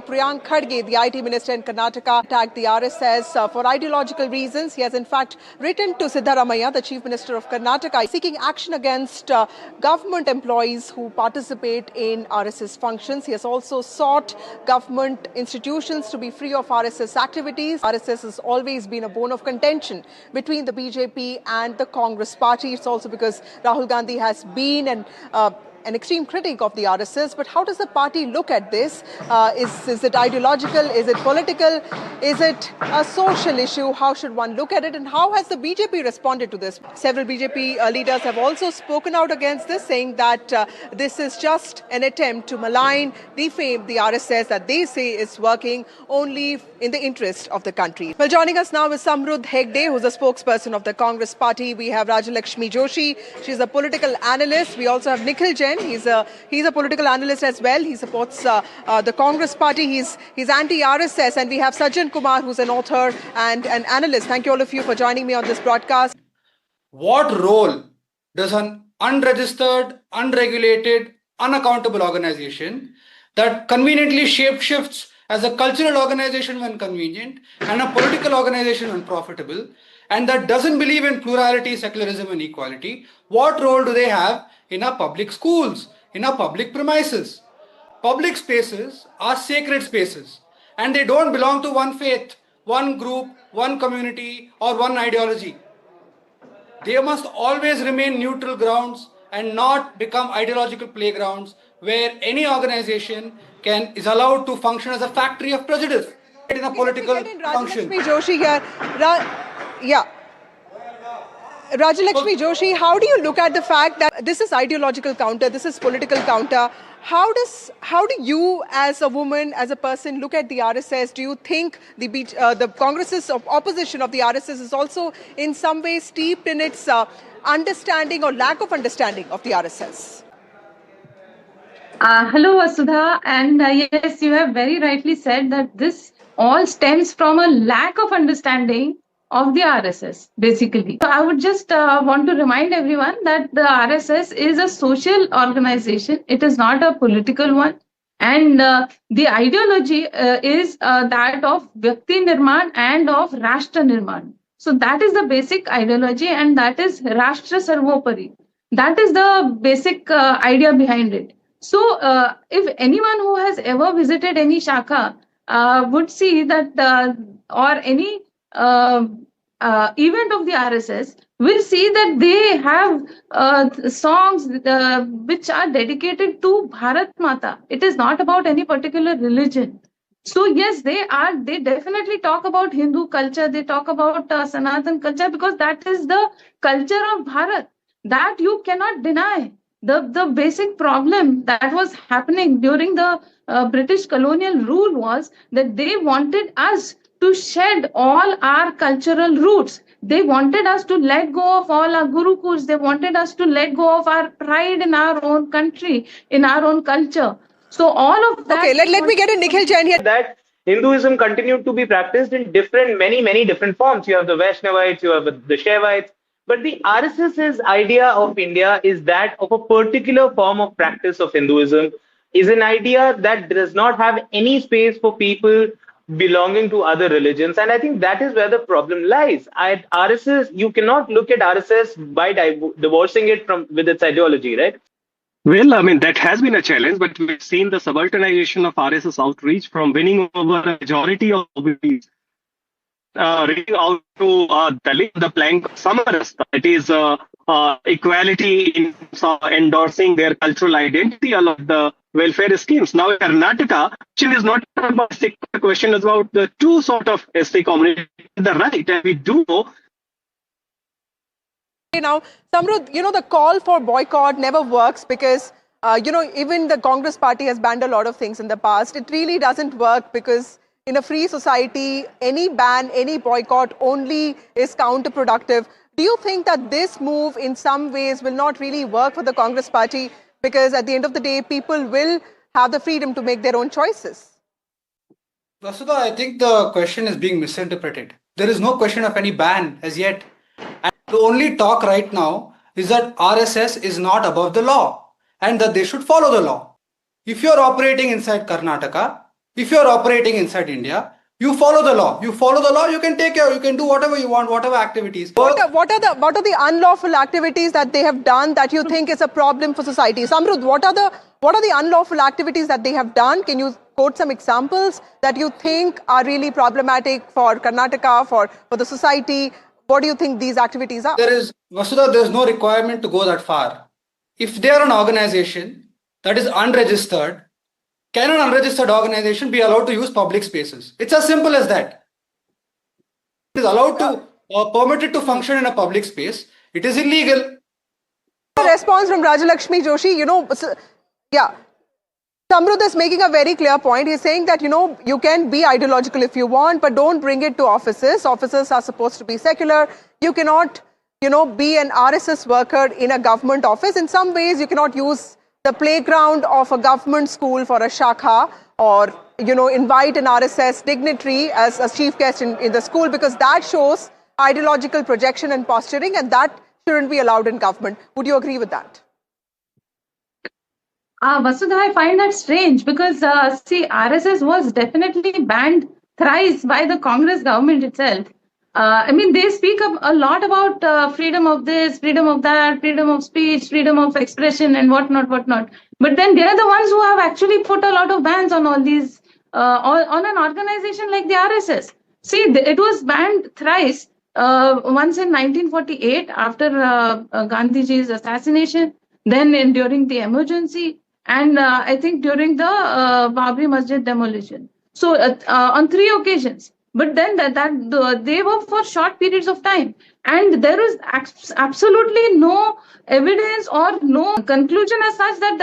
Priyank Khadge, the IT minister in Karnataka, attacked the RSS for ideological reasons. He has in fact written to Siddaramaiah, the chief minister of Karnataka, seeking action against government employees who participate in RSS functions. He has also sought government institutions to be free of RSS activities. RSS has always been a bone of contention between the BJP and the Congress party. It's also because Rahul Gandhi has been an extreme critic of the RSS. But how does the party look at this? Is it ideological? Is it political? Is it a social issue? How should one look at it? And how has the BJP responded to this? Several BJP leaders have also spoken out against this, saying that this is just an attempt to malign, defame the RSS that they say is working only in the interest of the country. Well, joining us now is Samruddh Hegde, who's a spokesperson of the Congress party. We have Rajalakshmi Joshi. She's a political analyst. We also have Nikhil Jain. He's a political analyst as well. He supports the Congress party. He's anti-RSS. And we have Sajjan Kumar, who's an author and an analyst. Thank you all of you for joining me on this broadcast. What role does an unregistered, unregulated, unaccountable organization that conveniently shapeshifts as a cultural organization when convenient and a political organization when profitable, and that doesn't believe in plurality, secularism and equality, what role do they have in our public schools, in our public premises? Public spaces are sacred spaces, and they don't belong to one faith, one group, one community or one ideology. They must always remain neutral grounds and not become ideological playgrounds where any organization is allowed to function as a factory of prejudice in a political function. Rajalakshmi Joshi here. Rajalakshmi Joshi, how do you look at the fact that this is ideological counter, this is political counter? How do you, as a woman, as a person, look at the RSS? Do you think the Congress's opposition of the RSS is also in some way steeped in its understanding or lack of understanding of the RSS? Hello, Vasudha. And yes, you have very rightly said that this all stems from a lack of understanding of the RSS, basically. So I would just want to remind everyone that the RSS is a social organization. It is not a political one. And the ideology is that of Vyakti Nirman and of Rashtra Nirman. So that is the basic ideology, and that is Rashtra Sarvopari. That is the basic idea behind it. So if anyone who has ever visited any shakha would see that or any event of the RSS will see that they have songs which are dedicated to Bharat Mata. It is not about any particular religion. So yes, they definitely talk about Hindu culture. They talk about Sanatan culture, because that is the culture of Bharat. That you cannot deny. The basic problem that was happening during the British colonial rule was that they wanted us to shed all our cultural roots. They wanted us to let go of all our gurukuls. They wanted us to let go of our pride in our own country, in our own culture. So all of that... Okay, let me get a Nikhil Jain here. That Hinduism continued to be practiced in many different forms. You have the Vaishnavites, you have the Shaivites. But the RSS's idea of India is that of a particular form of practice of Hinduism, is an idea that does not have any space for people belonging to other religions. And I think that is where the problem lies. At RSS, you cannot look at RSS by divorcing it with its ideology, right? Well, I mean, that has been a challenge, but we've seen the subalternization of RSS outreach from winning over a majority of OBPs. Reaching out to Dalit, the plank of Samarasta. It is equality in endorsing their cultural identity along the welfare schemes. Now, in Karnataka, question is not about the question is about the two sort of SC community, the right, and we do know. Now, Samruddh, the call for boycott never works because, even the Congress party has banned a lot of things in the past. It really doesn't work because in a free society, any ban, any boycott only is counterproductive. Do you think that this move in some ways will not really work for the Congress party? Because at the end of the day, people will have the freedom to make their own choices. Vasudha, I think the question is being misinterpreted. There is no question of any ban as yet. And the only talk right now is that RSS is not above the law and that they should follow the law. If you're operating inside Karnataka, if you're operating inside India, you follow the law. You follow the law, you can take care, you can do whatever you want, whatever activities. What are the unlawful activities that they have done that you think is a problem for society? Samrudh, what are the unlawful activities that they have done? Can you quote some examples that you think are really problematic for Karnataka, for the society? What do you think these activities are? Vasudha, there's no requirement to go that far. If they are an organization that is unregistered, can an unregistered organization be allowed to use public spaces? It's as simple as that. It is allowed to, permitted to function in a public space. It is illegal. A response from Rajalakshmi Joshi, yeah. Samrudh is making a very clear point. He's saying that, you can be ideological if you want, but don't bring it to offices. Offices are supposed to be secular. You cannot, be an RSS worker in a government office. In some ways, you cannot use the playground of a government school for a shakha, or, invite an RSS dignitary as a chief guest in the school, because that shows ideological projection and posturing, and that shouldn't be allowed in government. Would you agree with that? Vasudha, I find that strange because, RSS was definitely banned thrice by the Congress government itself. They speak a lot about freedom of this, freedom of that, freedom of speech, freedom of expression, and whatnot. But then they are the ones who have actually put a lot of bans on all these, on an organization like the RSS. See, it was banned thrice. Once in 1948 after Gandhiji's assassination, then during the emergency, and I think during the Babri Masjid demolition. So on 3 occasions. But then they were for short periods of time, and there is absolutely no evidence or no conclusion as such that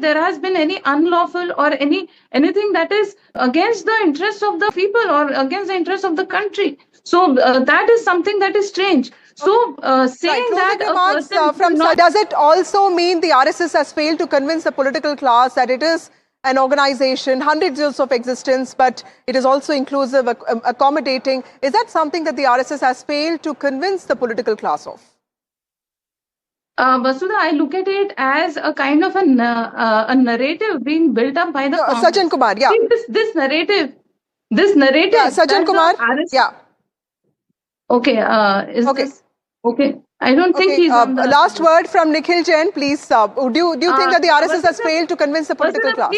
there has been any unlawful or anything that is against the interests of the people or against the interests of the country. So that is something that is strange. So saying right. that does it also mean the RSS has failed to convince the political class that it is an organization, hundreds years of existence, but it is also inclusive, accommodating? Is that something that the RSS has failed to convince the political class of? Vasudha, I look at it as a kind of a narrative being built up by the Sajjan Kumar, yeah. See, this narrative. Yeah, Sajjan Kumar, yeah. Okay, this okay? I don't think he's on the... Last word from Nikhil Jain, please. Do you think that the RSS has failed to convince the political class?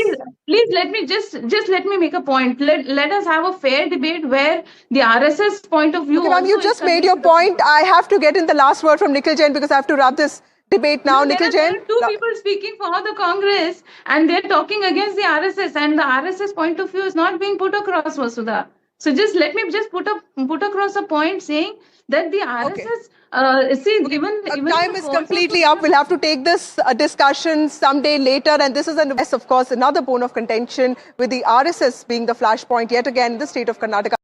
Please let me just let me make a point. Let us have a fair debate where the RSS point of view. Okay, ma'am, you just made your point. I have to get in the last word from Nikhil Jain because I have to wrap this debate now. Nikhil Jain. There are 2 people speaking for the Congress, and they're talking against the RSS, and the RSS point of view is not being put across, Vasudha. So just let me just put across a point saying that the RSS, even time is completely up. We'll have to take this discussion someday later. And this is, of course, another bone of contention with the RSS being the flashpoint yet again in the state of Karnataka.